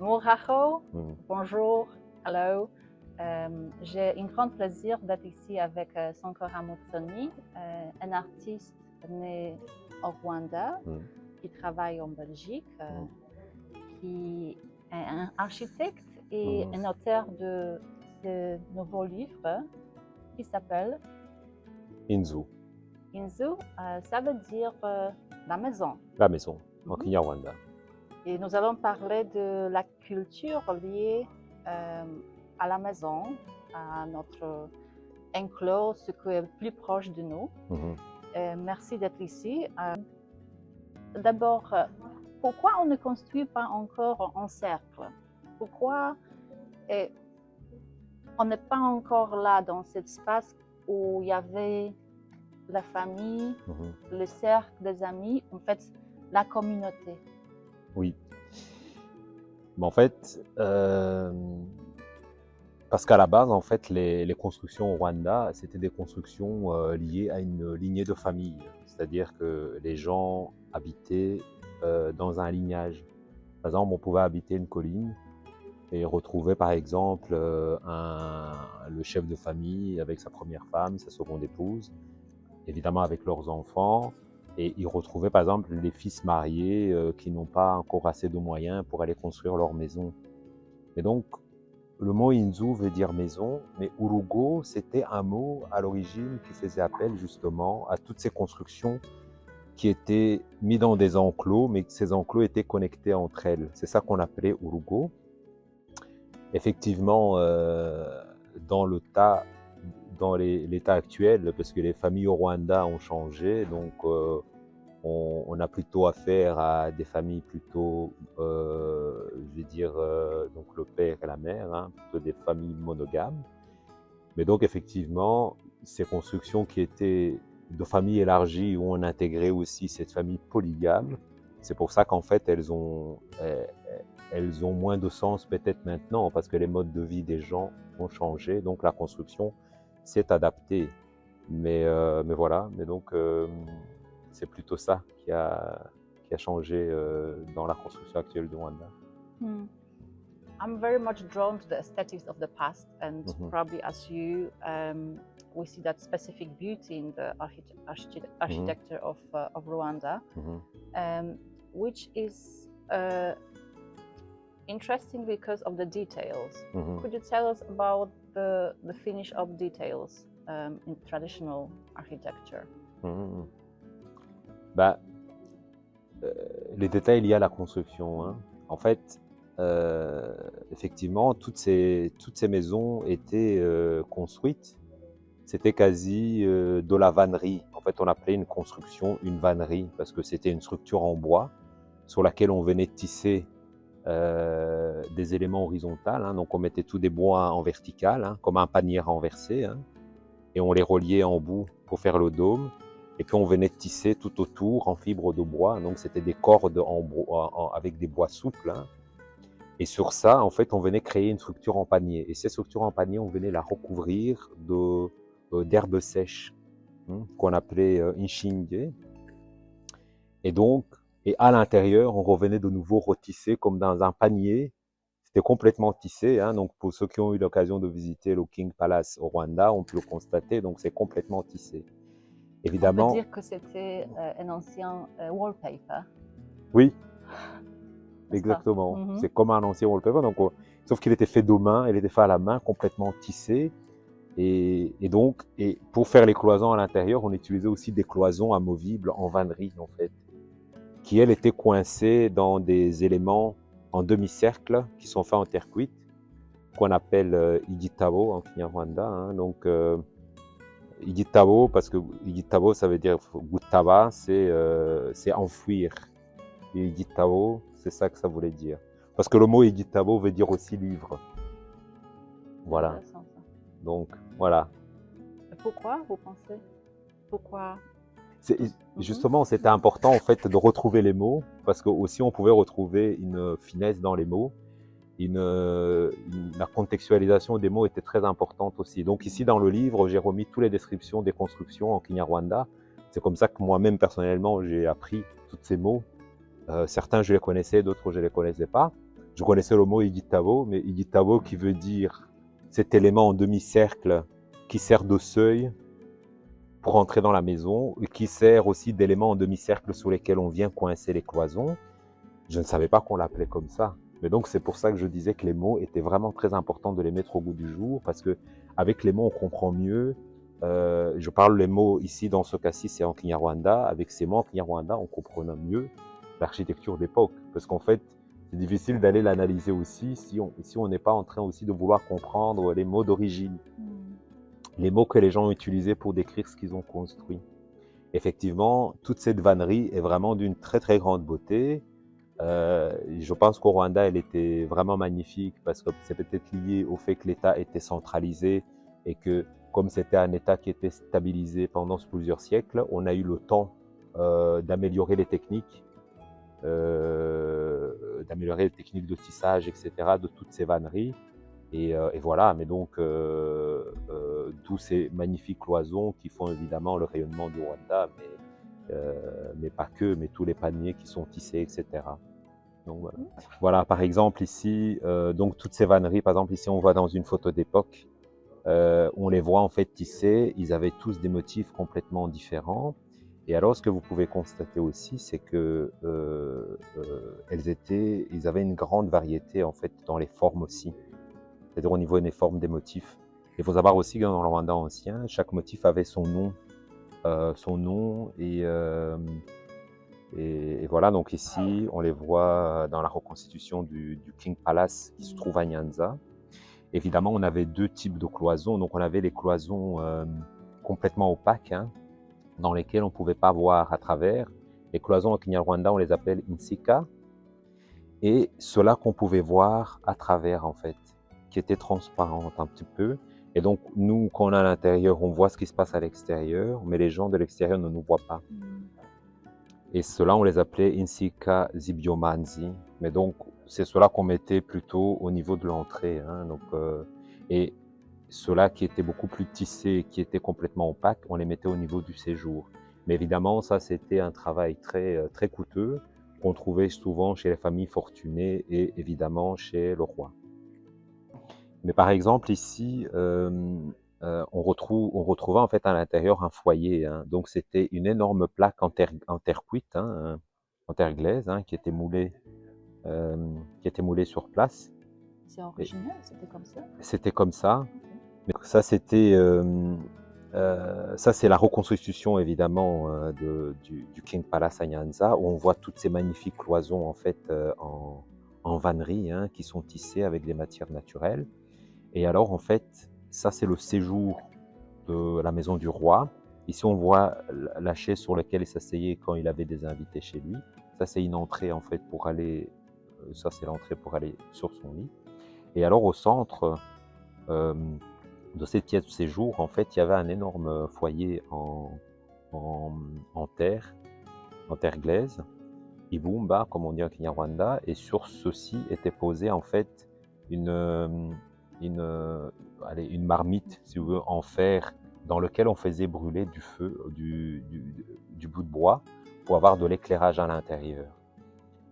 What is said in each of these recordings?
Muraho, Mhm. bonjour, hello. J'ai un grand plaisir d'être ici avec Sankara Ramotsoni, un artiste né au Rwanda, Mhm. qui travaille en Belgique, Mhm. qui est un architecte et Mhm. un auteur de ce nouveau livre qui s'appelle Inzu, Inzu. Ça veut dire la maison. la maison, en Mhm. Kinyarwanda. Et nous allons parler de la culture liée à la maison, à notre enclos, ce qui est plus proche de nous. Mhm. Merci d'être ici. D'abord, pourquoi on ne construit pas encore en cercle? Pourquoi on n'est pas encore là dans cet espace où il y avait la famille, Mhm. le cercle des amis, en fait, la communauté? Oui. Mais en fait, parce qu'à la base, en fait, les constructions au Rwanda, c'était des constructions liées à une lignée de famille. C'est-à-dire que les gens habitaient dans un lignage. Par exemple, on pouvait habiter une colline et retrouver, par exemple, le chef de famille avec sa première femme, sa seconde épouse, évidemment avec leurs enfants. Et ils retrouvaient, par exemple, les fils mariés qui n'ont pas encore assez de moyens pour aller construire leur maison. Et donc, le mot Inzu veut dire maison, mais Urugo, c'était un mot à l'origine qui faisait appel justement à toutes ces constructions qui étaient mises dans des enclos, mais que ces enclos étaient connectés entre elles. C'est ça qu'on appelait Urugo. Effectivement, dans l'état actuel, parce que les familles au Rwanda ont changé, donc on a plutôt affaire à des familles plutôt, je vais dire, donc le père et la mère, hein, plutôt des familles monogames. Mais donc effectivement, ces constructions qui étaient de familles élargies où on intégrait aussi cette famille polygame, c'est pour ça qu'en fait elles ont moins de sens peut-être maintenant parce que les modes de vie des gens ont changé, donc la construction s'est adaptée. Mais voilà, mais donc c'est plutôt ça qui a changé dans la construction actuelle du Rwanda. Hmm. I'm very much drawn to the aesthetics of the past, and Mhm. probably as you, we see that specific beauty in the architecture of Rwanda, Mhm. which is interesting because of the details. Mhm. Could you tell us about the finish of details in traditional architecture? Mhm. Bah, les détails liés à la construction, hein. En fait, effectivement, toutes ces maisons étaient construites. C'était quasi de la vannerie. En fait, on appelait une construction une vannerie parce que c'était une structure en bois sur laquelle on venait tisser des éléments horizontaux. Hein. Donc, on mettait tous des bois en vertical, hein, comme un panier renversé, hein, et on les reliait en bout pour faire le dôme. Et puis, on venait tisser tout autour en fibre de bois. Donc, c'était des cordes en bois, avec des bois souples. Hein. Et sur ça, en fait, on venait créer une structure en panier. Et cette structure en panier, on venait la recouvrir d'herbes sèches, hein, qu'on appelait inshinge. Et donc, et à l'intérieur, on revenait de nouveau retisser comme dans un panier. C'était complètement tissé. Hein, donc, pour ceux qui ont eu l'occasion de visiter le King Palace au Rwanda, on peut le constater. Donc, c'est complètement tissé. Évidemment. On peut dire que c'était un ancien wallpaper. Oui, exactement. Mm-hmm. C'est comme un ancien wallpaper. Donc, sauf qu'il était fait de main, il était fait à la main, complètement tissé. Et donc, pour faire les cloisons à l'intérieur, on utilisait aussi des cloisons amovibles en vannerie, en fait, qui, elles, étaient coincées dans des éléments en demi-cercle qui sont faits en terre cuite, qu'on appelle igitabo en Kinyarwanda. Hein. Donc, igitabo, parce que igitabo, ça veut dire gutaba, c'est enfouir. Et igitabo, c'est ça que ça voulait dire. Parce que le mot igitabo veut dire aussi livre. Voilà. Donc, voilà. Pourquoi, vous pensez? Pourquoi? Justement, c'était important en fait de retrouver les mots, parce que aussi on pouvait retrouver une finesse dans les mots. La contextualisation des mots était très importante aussi. Donc ici dans le livre, j'ai remis toutes les descriptions des constructions en Kinyarwanda. C'est comme ça que moi-même personnellement, j'ai appris tous ces mots. Certains je les connaissais, d'autres je les connaissais pas. Je connaissais le mot igitabo, mais igitabo qui veut dire cet élément en demi-cercle qui sert de seuil pour entrer dans la maison, et qui sert aussi d'élément en demi-cercle sur lesquels on vient coincer les cloisons. Je ne savais pas qu'on l'appelait comme ça. Mais donc, c'est pour ça que je disais que les mots étaient vraiment très importants de les mettre au goût du jour, parce que avec les mots, on comprend mieux. Je parle les mots ici, dans ce cas-ci, c'est en Kinyarwanda. Avec ces mots en Kinyarwanda, on comprend mieux l'architecture d'époque. Parce qu'en fait, c'est difficile d'aller l'analyser aussi si on n'est pas en train aussi de vouloir comprendre les mots d'origine, les mots que les gens ont utilisés pour décrire ce qu'ils ont construit. Effectivement, toute cette vannerie est vraiment d'une très très grande beauté. Je pense qu'au Rwanda, elle était vraiment magnifique parce que c'est peut-être lié au fait que l'État était centralisé et que comme c'était un État qui était stabilisé pendant plusieurs siècles, on a eu le temps d'améliorer les techniques, de tissage, etc., de toutes ces vanneries. Et voilà, mais donc, tous ces magnifiques cloisons qui font évidemment le rayonnement du Rwanda, mais pas que, mais tous les paniers qui sont tissés, etc. Donc, voilà. Voilà, par exemple ici, donc toutes ces vanneries, par exemple ici on voit dans une photo d'époque, on les voit en fait tissés, ils avaient tous des motifs complètement différents. Et alors ce que vous pouvez constater aussi, c'est que ils avaient une grande variété en fait dans les formes aussi, c'est-à-dire au niveau des formes des motifs. Il faut savoir aussi que dans le Rwanda ancien, chaque motif avait son nom et voilà, donc ici, on les voit dans la reconstitution du King Palace qui se trouve à Nyanza. Évidemment, on avait deux types de cloisons. Donc, on avait les cloisons complètement opaques, hein, dans lesquelles on ne pouvait pas voir à travers. Les cloisons au Kinyarwanda, on les appelle insika. Et ceux-là qu'on pouvait voir à travers, en fait, qui étaient transparentes un petit peu. Et donc, nous, quand on est à l'intérieur, on voit ce qui se passe à l'extérieur, mais les gens de l'extérieur ne nous voient pas. Et ceux-là, on les appelait Insika Zibiomanzi. Mais donc, c'est ceux-là qu'on mettait plutôt au niveau de l'entrée. Hein, et ceux-là qui étaient beaucoup plus tissés, qui étaient complètement opaques, on les mettait au niveau du séjour. Mais évidemment, ça, c'était un travail très, très coûteux qu'on trouvait souvent chez les familles fortunées et évidemment chez le roi. Mais par exemple, ici, on retrouvait en fait à l'intérieur un foyer. Hein. Donc c'était une énorme plaque en terre cuite, hein, en terre glaise, hein, qui était moulée sur place. C'est original, c'était comme ça? C'était comme ça. Mais ça, ça c'est la reconstitution évidemment du King Palace à Nyanza, où on voit toutes ces magnifiques cloisons en fait en vannerie, hein, qui sont tissées avec des matières naturelles. Et alors, en fait, ça, c'est le séjour de la maison du roi. Ici, on voit la chaise sur laquelle il s'asseyait quand il avait des invités chez lui. Ça, c'est une entrée, en fait, pour aller... ça, c'est l'entrée pour aller sur son lit. Et alors, au centre de cette pièce de séjour, en fait, il y avait un énorme foyer en terre glaise, ibumba, comme on dit en Kinyarwanda. Et sur ceci était posée, en fait, une marmite, si vous voulez, en fer, dans lequel on faisait brûler du feu, du bout de bois, pour avoir de l'éclairage à l'intérieur.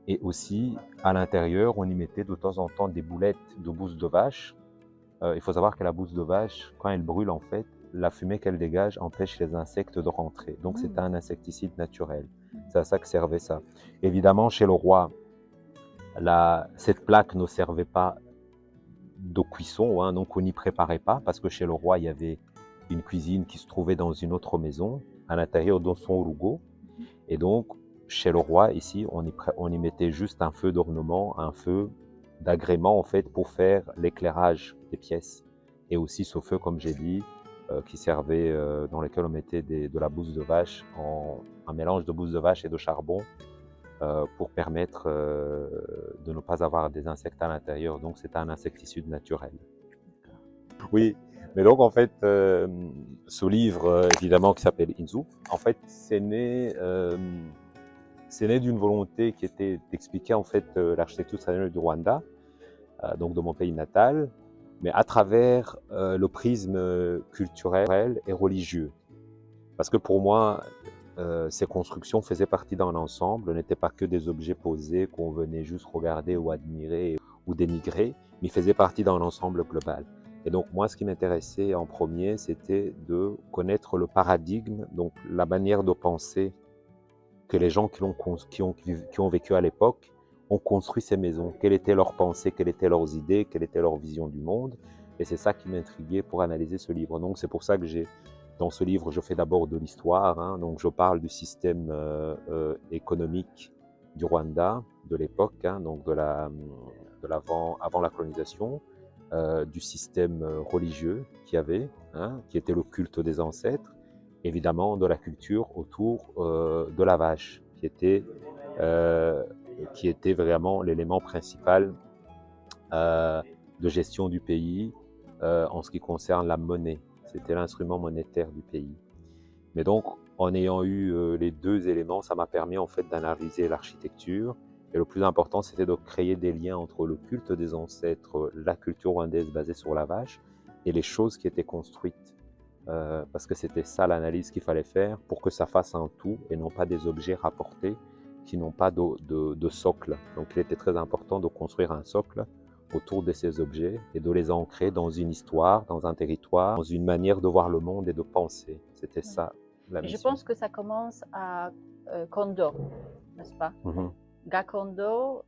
Et aussi, à l'intérieur, on y mettait de temps en temps des boulettes de bouse de vache. Il faut savoir que la bouse de vache, quand elle brûle, en fait, la fumée qu'elle dégage empêche les insectes de rentrer. Donc, c'était un insecticide naturel. C'est à ça que servait ça. Évidemment, chez le roi, cette plaque ne servait pas de cuisson, hein, donc on n'y préparait pas, parce que chez le roi, il y avait une cuisine qui se trouvait dans une autre maison, à l'intérieur de son urugo. Et donc, chez le roi, ici, on y mettait juste un feu d'ornement, un feu d'agrément, en fait, pour faire l'éclairage des pièces. Et aussi ce feu, comme j'ai dit, qui servait, dans lequel on mettait de la bouse de vache, un mélange de bouse de vache et de charbon, pour permettre de ne pas avoir des insectes à l'intérieur. Donc, c'est un insecticide naturel. Oui, mais donc, en fait, ce livre, évidemment, qui s'appelle Inzu, en fait, c'est né d'une volonté qui était d'expliquer, en fait, l'architecture traditionnelle du Rwanda, donc de mon pays natal, mais à travers le prisme culturel et religieux. Parce que pour moi, ces constructions faisaient partie d'un ensemble, n'étaient pas que des objets posés qu'on venait juste regarder ou admirer. ou dénigré, mais il faisait partie d'un ensemble global. Et donc moi, ce qui m'intéressait en premier, c'était de connaître le paradigme, donc la manière de penser que les gens qui ont vécu à l'époque ont construit ces maisons. Quelle était leur pensée, quelles étaient leurs idées, quelle était leur vision du monde. Et c'est ça qui m'intriguait pour analyser ce livre. Donc c'est pour ça que dans ce livre, je fais d'abord de l'histoire. Hein, donc je parle du système économique du Rwanda de l'époque, hein, donc avant la colonisation, du système religieux qu'il y avait, hein, qui était le culte des ancêtres, évidemment de la culture autour de la vache, euh, qui était vraiment l'élément principal de gestion du pays en ce qui concerne la monnaie. C'était l'instrument monétaire du pays. Mais donc, en ayant eu les deux éléments, ça m'a permis en fait d'analyser l'architecture. Et le plus important, c'était de créer des liens entre le culte des ancêtres, la culture rwandaise basée sur la vache, et les choses qui étaient construites. Parce que c'était ça l'analyse qu'il fallait faire pour que ça fasse un tout et non pas des objets rapportés qui n'ont pas de socle. Donc il était très important de construire un socle autour de ces objets et de les ancrer dans une histoire, dans un territoire, dans une manière de voir le monde et de penser. C'était ça la Et je mission. pense que ça commence à Kondo, n'est-ce pas? Gakondo,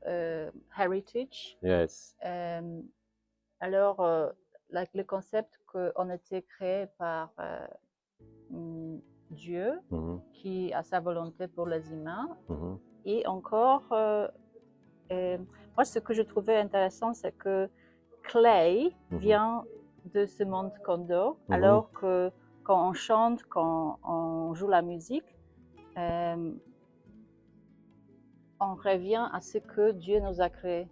Heritage. Yes. Alors, le concept qu'on était créé par Dieu, qui a sa volonté pour les humains. Et encore, moi, ce que je trouvais intéressant, c'est que Clay vient de ce monde Kondo, alors que quand on chante, quand on joue la musique, on revient à ce que Dieu nous a créé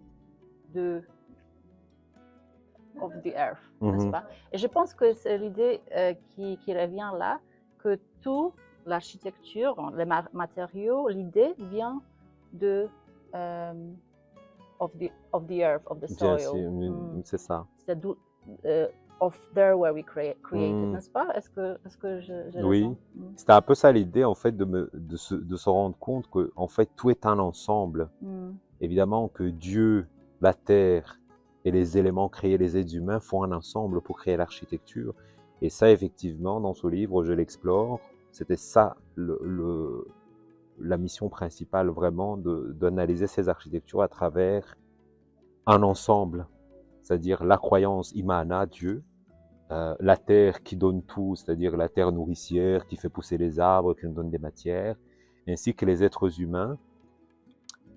of the earth, n'est-ce pas? Et je pense que c'est l'idée qui revient là, que toute l'architecture, les matériaux, l'idée vient de of the earth, of the soil. C'est ça. C'est of there where we created, n'est-ce pas? Est-ce que j'ai Oui, c'était un peu ça l'idée en fait de se rendre compte que en fait tout est un ensemble. Évidemment que Dieu, la terre et les éléments créés, les êtres humains font un ensemble pour créer l'architecture. Et ça effectivement dans ce livre je l'explore. C'était ça la mission principale vraiment d'analyser ces architectures à travers un ensemble, c'est-à-dire la croyance Imana, Dieu, la terre qui donne tout, c'est-à-dire la terre nourricière qui fait pousser les arbres, qui nous donne des matières, ainsi que les êtres humains,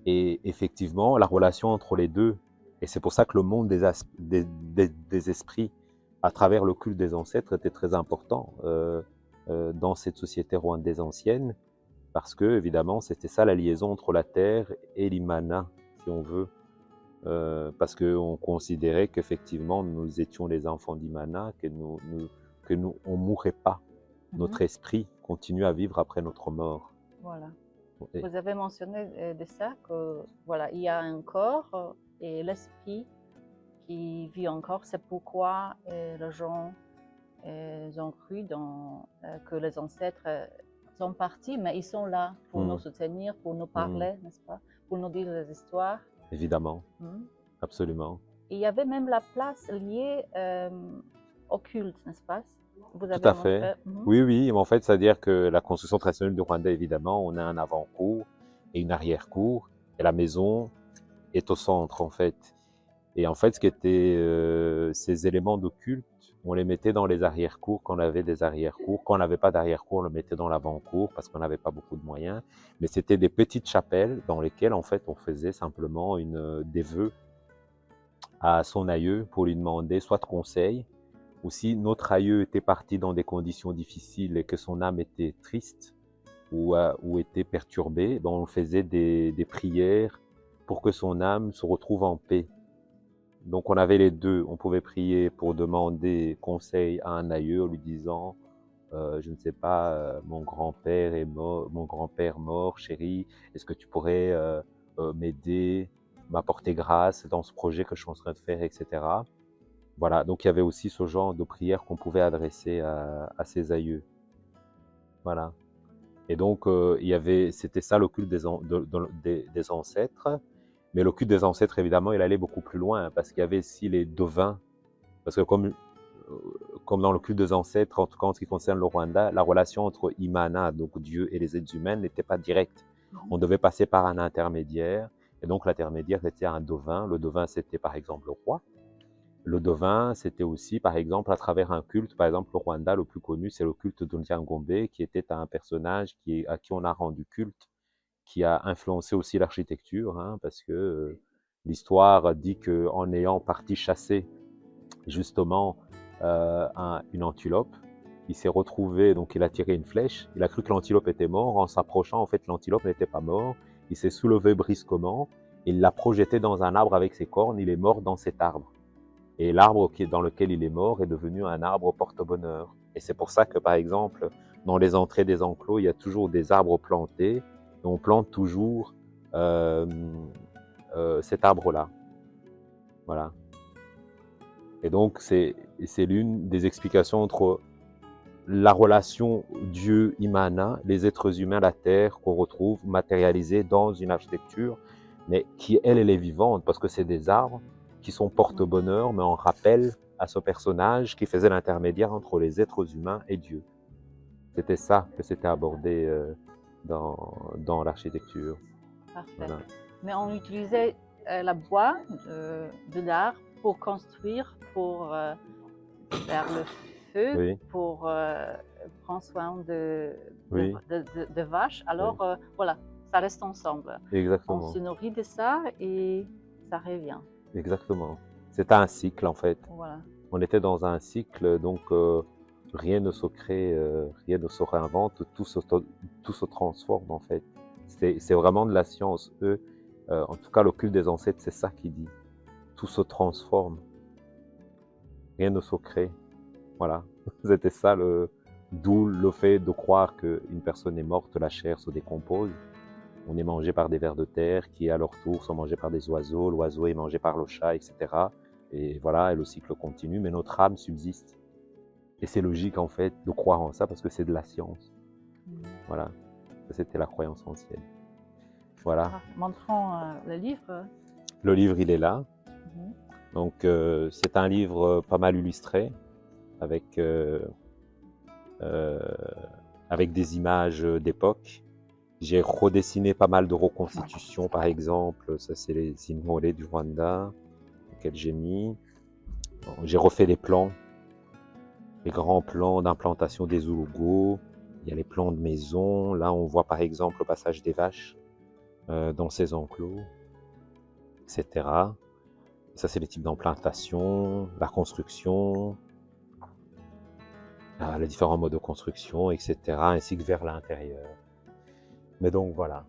et effectivement la relation entre les deux. Et c'est pour ça que le monde des esprits, à travers le culte des ancêtres, était très important dans cette société rwandaise ancienne, parce que évidemment c'était ça la liaison entre la terre et l'Imana, si on veut. Parce qu'on considérait qu'effectivement nous étions les enfants d'Imana, que nous on mourrait pas. Notre esprit continue à vivre après notre mort. Voilà. Et vous avez mentionné de ça que voilà, il y a un corps et l'esprit qui vit encore. C'est pourquoi les gens ont cru que les ancêtres sont partis, mais ils sont là pour nous soutenir, pour nous parler, n'est-ce pas? Pour nous dire des histoires. Évidemment, absolument. Et il y avait même la place liée au culte, n'est-ce pas? Tout à fait. Oui, oui. En fait, c'est-à-dire que la construction traditionnelle du Rwanda, évidemment, on a un avant-cour et une arrière-cour. Et la maison est au centre, en fait. Et en fait, ce qui était ces éléments de culte, on les mettait dans les arrière-cours quand on avait des arrière-cours. Quand on n'avait pas d'arrière-cour, on le mettait dans l'avant-cour parce qu'on n'avait pas beaucoup de moyens. Mais c'était des petites chapelles dans lesquelles, en fait, on faisait simplement des vœux à son aïeux pour lui demander soit de conseils, ou si notre aïeux était parti dans des conditions difficiles et que son âme était triste ou était perturbée, ben on faisait des prières pour que son âme se retrouve en paix. Donc on avait les deux, on pouvait prier pour demander conseil à un aïeux en lui disant je ne sais pas, mon grand-père est mort, mon grand-père mort, chérie, est-ce que tu pourrais m'aider, m'apporter grâce dans ce projet que je suis en train de faire, etc. Voilà, donc il y avait aussi ce genre de prière qu'on pouvait adresser à ses aïeux. Voilà. Et donc c'était ça le culte des ancêtres. Mais le culte des ancêtres, évidemment, il allait beaucoup plus loin parce qu'il y avait aussi les devins. Parce que comme dans le culte des ancêtres, en tout cas en ce qui concerne le Rwanda, la relation entre Imana, donc Dieu, et les êtres humains n'était pas directe. On devait passer par un intermédiaire. Et donc l'intermédiaire, c'était un devin. Le devin, c'était par exemple le roi. Le devin, c'était aussi, par exemple, à travers un culte. Par exemple, le Rwanda, le plus connu, c'est le culte de Nyangombe, qui était un personnage à qui on a rendu culte, qui a influencé aussi l'architecture, hein, parce que l'histoire dit qu'en ayant parti chasser justement une antilope, il s'est retrouvé, donc il a tiré une flèche, il a cru que l'antilope était mort, en s'approchant, en fait, l'antilope n'était pas mort, il s'est soulevé brusquement, il l'a projeté dans un arbre avec ses cornes, il est mort dans cet arbre. Et l'arbre dans lequel il est mort est devenu un arbre porte-bonheur. Et c'est pour ça que, par exemple, dans les entrées des enclos, il y a toujours des arbres plantés, et on plante toujours cet arbre-là. Voilà. Et donc, c'est l'une des explications entre la relation Dieu-Imana, les êtres humains, la terre, qu'on retrouve matérialisée dans une architecture, mais qui, elle est vivante, parce que c'est des arbres qui sont porte-bonheur, mais on rappelle à ce personnage qui faisait l'intermédiaire entre les êtres humains et Dieu. C'était ça que c'était abordé dans l'architecture. Parfait. Voilà. Mais on utilisait la bois de l'arbre pour construire, pour faire le feu, oui. Pour prendre soin de vaches. Alors, oui. Voilà, ça reste ensemble. Exactement. On se nourrit de ça et ça revient. Exactement. C'était un cycle, en fait. Voilà. On était dans un cycle, donc rien ne se crée, rien ne se réinvente, tout se transforme, en fait. C'est vraiment de la science. En tout cas, le culte des ancêtres, c'est ça qui dit. Tout se transforme. Rien ne se crée. Voilà. C'était ça, d'où le fait de croire qu'une personne est morte, la chair se décompose. On est mangé par des vers de terre qui, à leur tour, sont mangés par des oiseaux. L'oiseau est mangé par le chat, etc. Et voilà, et le cycle continue, mais notre âme subsiste. Et c'est logique, en fait, de croire en ça parce que c'est de la science. Voilà. C'était la croyance ancienne. Voilà. Montrons le livre. Le livre, il est là. Donc, c'est un livre pas mal illustré, avec des images d'époque. J'ai redessiné pas mal de reconstitutions, par exemple. Ça, c'est les Intore du Rwanda, auxquels j'ai mis. J'ai refait les plans, les grands plans d'implantation des Zoulugos. Il y a les plans de maison. Là, on voit par exemple le passage des vaches dans ces enclos, etc. Ça, c'est les types d'implantation, la construction, les différents modes de construction, etc. Ainsi que vers l'intérieur. Mais donc, voilà.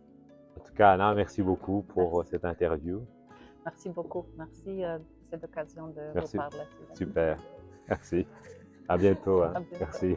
En tout cas, Anna, merci beaucoup pour cette interview. Merci beaucoup. Merci de cette occasion de vous parler. Super. Merci. À bientôt. Hein. À bientôt. Merci.